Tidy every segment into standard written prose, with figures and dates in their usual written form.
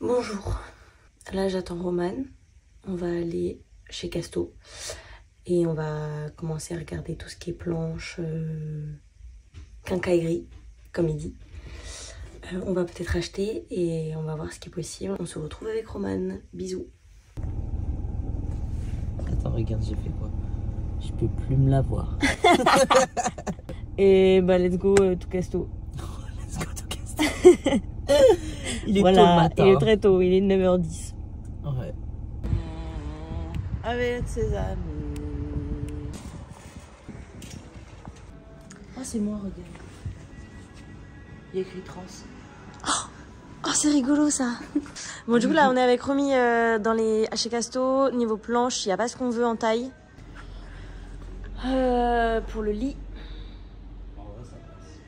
Bonjour, là j'attends Romane, on va aller chez Casto et on va commencer à regarder tout ce qui est planche, quincaillerie, comme il dit. On va peut-être acheter et on va voir ce qui est possible. On se retrouve avec Romane, bisous. Attends, regarde, j'ai fait quoi? Je peux plus me la voir. Et bah let's go tout Casto. Let's go to Casto. Il est tôt le matin. Il est très tôt, il est 9h10. Ouais. Avec ses amis. Oh, c'est moi, regarde. Il y a écrit trans. Oh, c'est rigolo ça. Bon, du coup, là, on est avec Romy chez Casto. Niveau planche, il n'y a pas ce qu'on veut en taille. Pour le lit. En vrai, ça passe.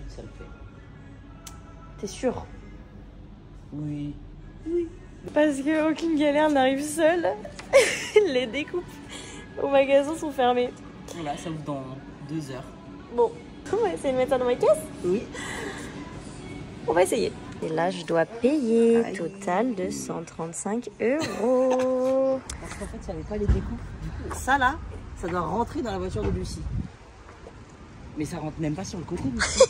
Ça le fait. T'es sûr? Oui. Parce qu'aucune galère n'arrive seule. Les découpes au magasin sont fermées. Voilà, ça ouvre dans 2 heures. Bon, on va essayer de mettre ça dans ma caisse. Oui. On va essayer. Et là, je dois payer. Aïe. Total de 135 €. Parce qu'en fait, il n'y avait pas les découpes. Du coup, ça là, ça doit rentrer dans la voiture de Lucie. Mais ça rentre même pas sur le côté, Lucie.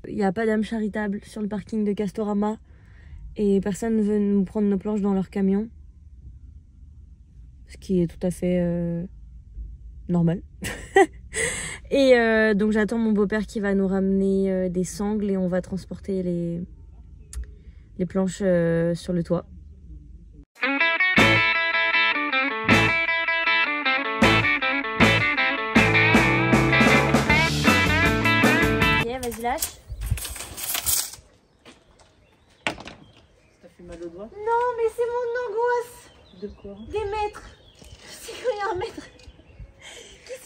Il n'y a pas d'âme charitable sur le parking de Castorama. Et personne ne veut nous prendre nos planches dans leur camion. Ce qui est tout à fait normal. Et donc j'attends mon beau-père qui va nous ramener des sangles et on va transporter les planches sur le toit. Ok, vas-y lâche. T'as fait mal au doigt? Non mais c'est mon angoisse. De quoi? Des mètres. C'est qu'il y a un mètre.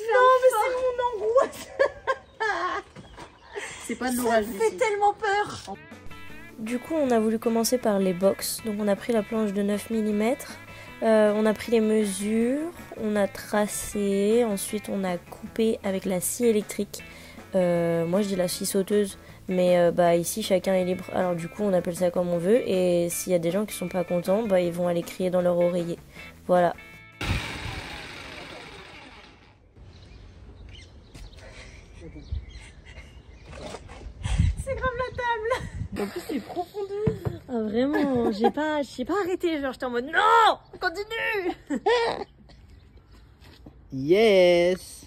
Non, mais c'est mon angoisse. C'est pas de l'orage, Lucie. Ça fait tellement peur. Du coup, on a voulu commencer par les box. Donc, on a pris la planche de 9 mm. On a pris les mesures. On a tracé. Ensuite, on a coupé avec la scie électrique. Moi, je dis la scie sauteuse. Mais ici, chacun est libre. Alors, du coup, on appelle ça comme on veut. Et s'il y a des gens qui sont pas contents, ils vont aller crier dans leur oreiller. Voilà. C'est grave la table. En plus, c'est profond. Ah vraiment, j'ai pas arrêté, genre j'étais en mode non, continue. Yes.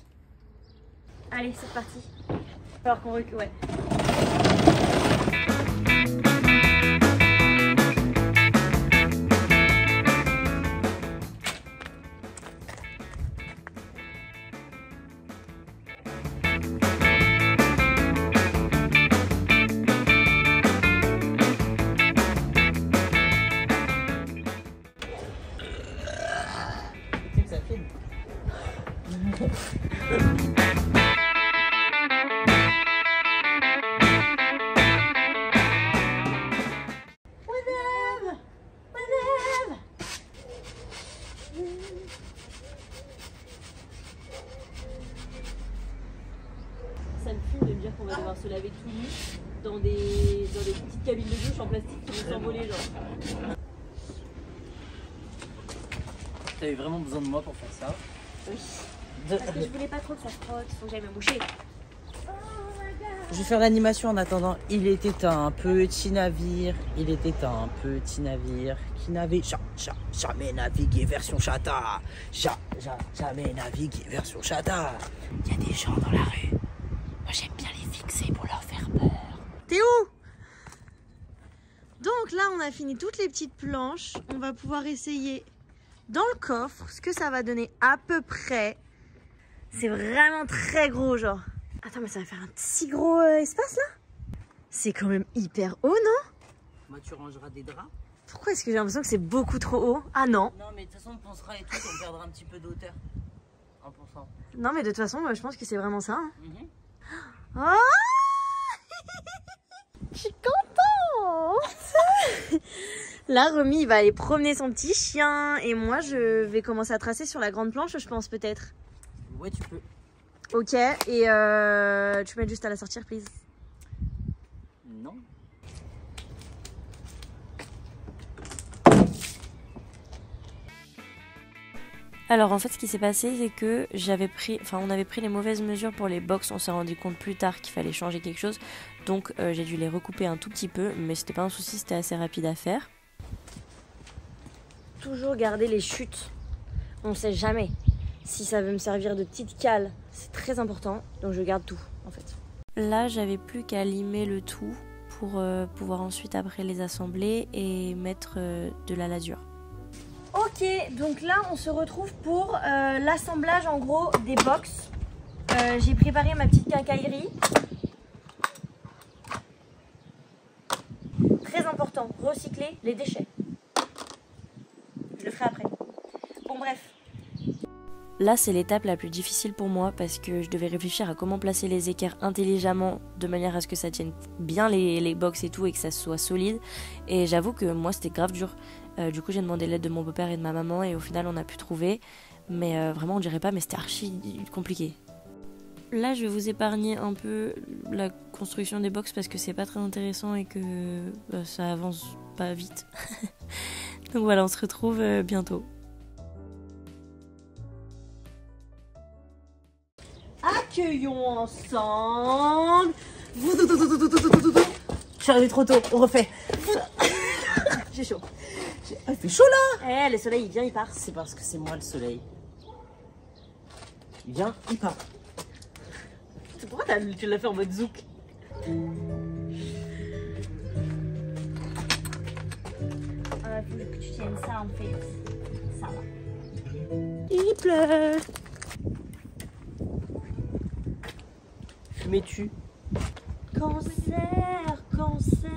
Allez, c'est parti. Alors qu'on recule, ouais. Ça filme. Ça me fume de me dire qu'on va devoir se laver tout nu dans des petites cabines de douche en plastique qui vont s'envoler genre. T'avais vraiment besoin de moi pour faire ça? Oui. Parce que je voulais pas trop que ça frotte, faut que j'aille me moucher. Je vais faire l'animation en attendant. Il était un petit navire. Il était un petit navire qui n'avait jamais navigué version chata. Jamais navigué version chata. Il y a des gens dans la rue. Moi j'aime bien les fixer pour leur faire peur. T'es où? Donc là, on a fini toutes les petites planches. On va pouvoir essayer dans le coffre ce que ça va donner à peu près. C'est vraiment très gros, genre. Attends, mais ça va faire un si gros espace là? C'est quand même hyper haut, non? Moi, tu rangeras des draps. Pourquoi est-ce que j'ai l'impression que c'est beaucoup trop haut? Ah non. Non, mais de toute façon, on pensera et tout, on perdra un petit peu de hauteur. En pensant. Non, mais de toute façon, moi, je pense que c'est vraiment ça. Hein. Oh je suis contente. Là, Romy, il va aller promener son petit chien. Et moi, je vais commencer à tracer sur la grande planche, je pense, peut-être. Ouais, tu peux. Ok, et tu m'aides juste à la sortir, please. Non. Alors en fait ce qui s'est passé c'est que on avait pris les mauvaises mesures pour les box, on s'est rendu compte plus tard qu'il fallait changer quelque chose, donc j'ai dû les recouper un tout petit peu, mais c'était pas un souci, c'était assez rapide à faire. Toujours garder les chutes, on sait jamais si ça veut me servir de petite cale, c'est très important, donc je garde tout en fait. Là j'avais plus qu'à limer le tout pour pouvoir ensuite après les assembler et mettre de la lasure. Ok, donc là on se retrouve pour l'assemblage en gros des box. J'ai préparé ma petite quincaillerie. Très important, recycler les déchets. Je le ferai après. Bon bref. Là c'est l'étape la plus difficile pour moi parce que je devais réfléchir à comment placer les équerres intelligemment de manière à ce que ça tienne bien les box et tout et que ça soit solide. Et j'avoue que moi c'était grave dur. Du coup j'ai demandé l'aide de mon beau-père et de ma maman et au final on a pu trouver. Mais vraiment on dirait pas, mais c'était archi compliqué. Là je vais vous épargner un peu la construction des box parce que c'est pas très intéressant et que ça avance pas vite. Donc voilà, on se retrouve bientôt. Accueillons ensemble. Je suis arrivée trop tôt, on refait. J'ai chaud. Ah, il fait chaud là. Eh, le soleil il vient, il part. C'est parce que c'est moi le soleil. Il vient, il part. Pourquoi tu l'as fait en mode zouk? Faut que tu tiennes ça en fait. Ça va. Il pleut. Fumais-tu? Cancer, cancer.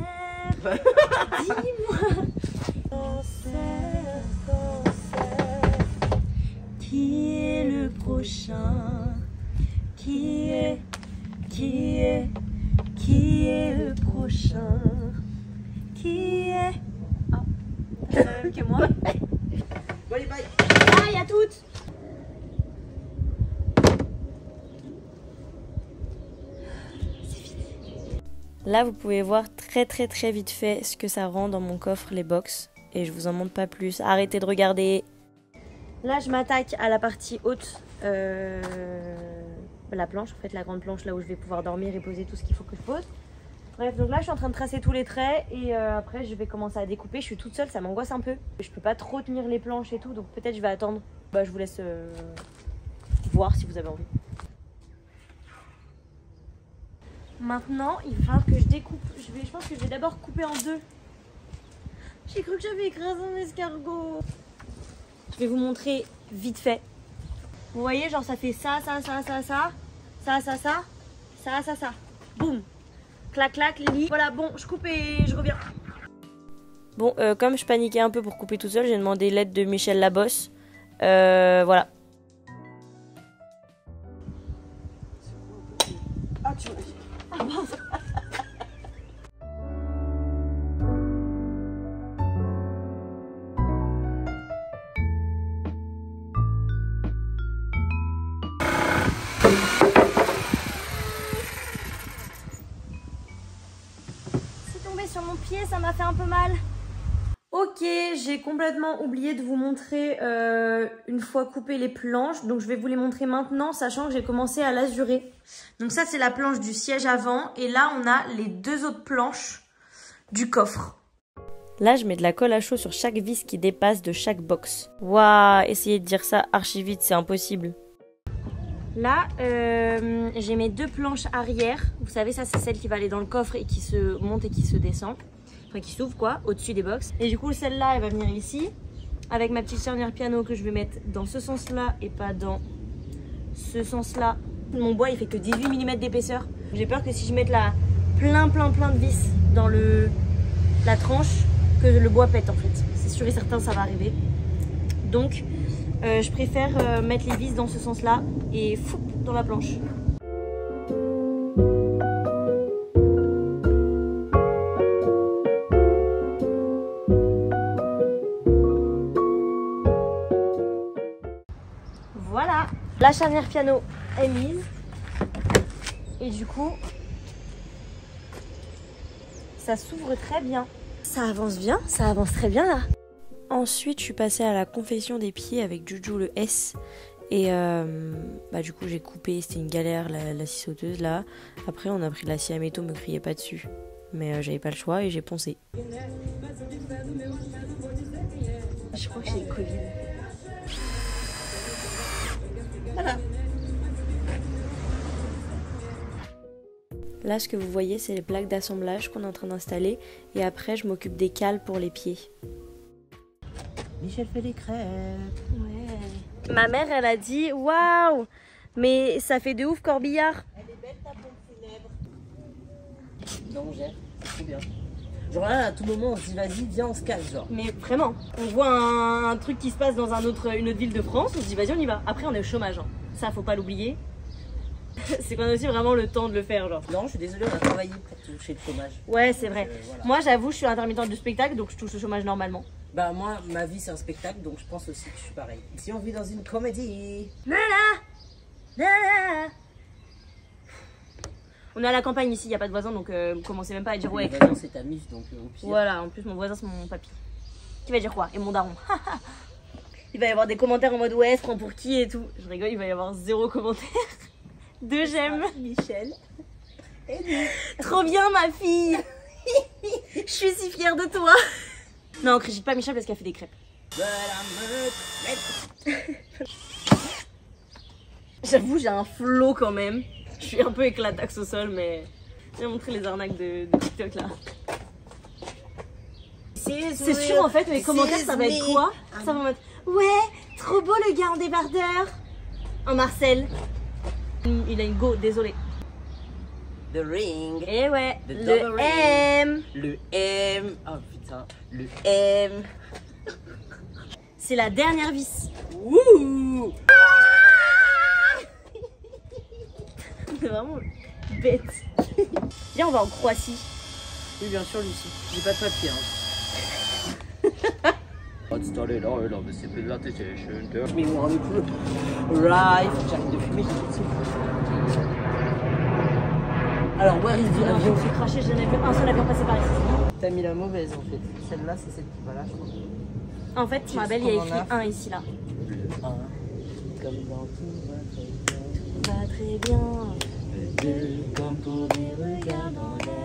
Dis-moi. Cancer, cancer. Qui est le prochain? Qui est le prochain? Qui est... Ah, même que moi. Bon allez, bye. Bye à toutes. C'est fini. Là vous pouvez voir très vite fait ce que ça rend dans mon coffre les box. Et je vous en montre pas plus. Arrêtez de regarder. Là je m'attaque à la partie haute. La planche, en fait la grande planche là où je vais pouvoir dormir et poser tout ce qu'il faut que je pose. Bref, donc là je suis en train de tracer tous les traits et après je vais commencer à découper. Je suis toute seule, ça m'angoisse un peu. Je peux pas trop tenir les planches et tout, donc peut-être je vais attendre. Bah je vous laisse voir si vous avez envie. Maintenant il va falloir que je découpe. Je pense que je vais d'abord couper en deux. J'ai cru que j'avais écrasé un escargot. Je vais vous montrer vite fait. Vous voyez, genre ça fait ça. Boum. Clac, clac, lit. Voilà, bon, je coupe et je reviens. Bon, comme je paniquais un peu pour couper tout seul, j'ai demandé l'aide de Michel Labosse. Voilà. Ah, tu... Ah, bon. Sur mon pied, ça m'a fait un peu mal. Ok, j'ai complètement oublié de vous montrer une fois coupé les planches. Donc je vais vous les montrer maintenant, sachant que j'ai commencé à l'asurer. Donc ça c'est la planche du siège avant. Et là on a les deux autres planches du coffre. Là je mets de la colle à chaud sur chaque vis qui dépasse de chaque box. Waouh, essayez de dire ça archi vite, c'est impossible. Là, j'ai mes deux planches arrière. Vous savez, ça c'est celle qui va aller dans le coffre et qui se monte et qui se descend. Enfin, qui s'ouvre quoi, au-dessus des box. Et du coup, celle-là, elle va venir ici. Avec ma petite charnière piano que je vais mettre dans ce sens-là et pas dans ce sens-là. Mon bois, il fait que 18 mm d'épaisseur. J'ai peur que si je mette là plein de vis dans la tranche, que le bois pète en fait. C'est sûr et certain, ça va arriver. Donc... je préfère mettre les vis dans ce sens-là et fou dans la planche. Voilà, la charnière piano est mise. Et du coup, ça s'ouvre très bien. Ça avance bien, ça avance très bien là. Ensuite, je suis passée à la confection des pieds avec Juju le S. Et du coup, j'ai coupé, c'était une galère la scie sauteuse là. Après, on a pris de la scie à métaux, me criez pas dessus. Mais j'avais pas le choix et j'ai poncé. Je crois que j'ai le Covid. Voilà. Là, ce que vous voyez, c'est les plaques d'assemblage qu'on est en train d'installer. Et après, je m'occupe des cales pour les pieds. Michel fait des crêpes. Ouais. Ma mère, elle a dit waouh, mais ça fait de ouf corbillard. Elle est belle ta pompe funèbre. Non, j'ai. C'est trop bien. Genre là, à tout moment, on se dit vas-y, viens, on se casse, genre. Mais vraiment, on voit un truc qui se passe dans une autre ville de France, on se dit vas-y, on y va. Après, on est au chômage, hein. Ça, faut pas l'oublier. C'est qu'on a aussi vraiment le temps de le faire, genre. Non, je suis désolée, on a travaillé pour toucher le chômage. Ouais, c'est vrai. Voilà. Moi, j'avoue, je suis intermittente du spectacle, donc je touche le chômage normalement. Bah moi, ma vie c'est un spectacle, donc je pense aussi que je suis pareil. Si on vit dans une comédie. On est à la campagne ici, il n'y a pas de voisins, donc commencez même pas à dire ouais. Bah non, c'est ta muse, donc au pire. Voilà, en plus mon voisin c'est mon papy. Qui va dire quoi? Et mon daron. Il va y avoir des commentaires en mode ouais, se prend pour qui et tout. Je rigole, il va y avoir 0 commentaire. 2 j'aime. Michel. Trop bien ma fille. Je suis si fière de toi. Non, critique pas Michel parce qu'elle fait des crêpes. J'avoue, j'ai un flow quand même. Je suis un peu éclataxe au sol, mais j'ai montré les arnaques de TikTok là. C'est sûr en fait, les commentaires ça va être quoi? Ça va être ouais, trop beau le gars en débardeur. Un Marcel. Il a une go, désolé. The ring. Et ouais, The le double M. Le M. Oh putain, le M. C'est la dernière vis. Wouh. C'est vraiment bête. Viens, on va en Croatie. Oui, bien sûr, Lucie. J'ai pas de papier. Mais on est plus. Right. J'arrête de fumer, j'ai tout Alors, where is the Alors, je avion? me suis craché, j'en ai vu un seul avion passer par ici. T'as mis la mauvaise en fait. Celle-là, c'est celle qui va là, je crois. En fait, je me rappelle, il y a écrit 1 ici là. Le 1. Comme dans tout va très bien. Va très bien. Le 2, comme pour des regards dans l'air.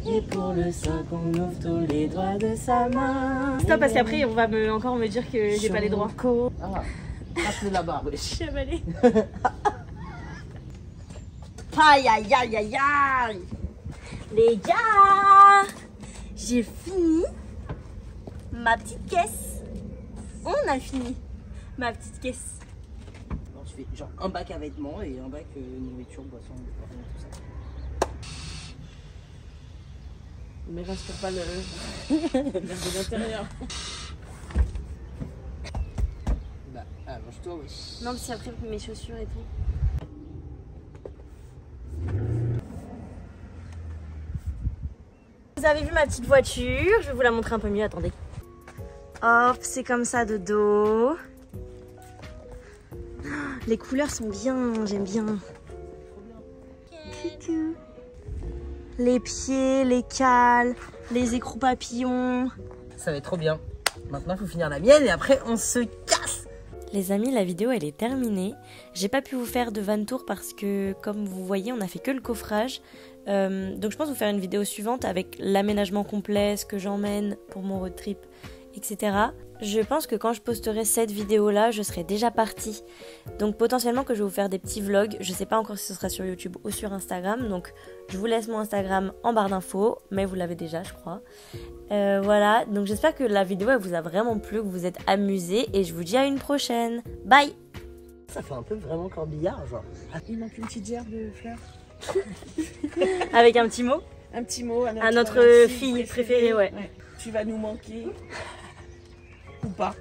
Et pour le 5, on ouvre tous les doigts de sa main. Stop, parce qu'après, on va encore me dire que j'ai pas les droits. Ah, passe-le là-bas, wesh. Je suis avalée. Aïe aïe aïe aïe aïe. Les gars, j'ai fini ma petite caisse. On a fini ma petite caisse. Alors, je fais genre un bac à vêtements et un bac nourriture, boisson, tout ça. Mais respire pas le l'air de l'intérieur. Bah, mange-toi, wesh. Non, parce qu'après mes chaussures et tout. Vous avez vu ma petite voiture, je vais vous la montrer un peu mieux, attendez. Hop, c'est comme ça de dos. Les couleurs sont bien, j'aime bien. Coucou. Les pieds, les cales, les écrous papillons. Ça va être trop bien. Maintenant, il faut finir la mienne et après, on se casse. Les amis, la vidéo elle est terminée. J'ai pas pu vous faire de van tour parce que comme vous voyez on a fait que le coffrage. Donc je pense vous faire une vidéo suivante avec l'aménagement complet, ce que j'emmène pour mon road trip, etc. Je pense que quand je posterai cette vidéo là, je serai déjà partie. Donc potentiellement que je vais vous faire des petits vlogs. Je sais pas encore si ce sera sur YouTube ou sur Instagram. Donc je vous laisse mon Instagram en barre d'infos. Mais vous l'avez déjà je crois. Voilà, donc j'espère que la vidéo elle vous a vraiment plu, que vous vous êtes amusés. Et je vous dis à une prochaine. Bye. Ça fait un peu vraiment corbillard, genre. Il manque une petite gerbe de fleurs. Avec un petit mot. Un petit mot à notre fille préférée, ouais. Tu vas nous manquer. Ou pas.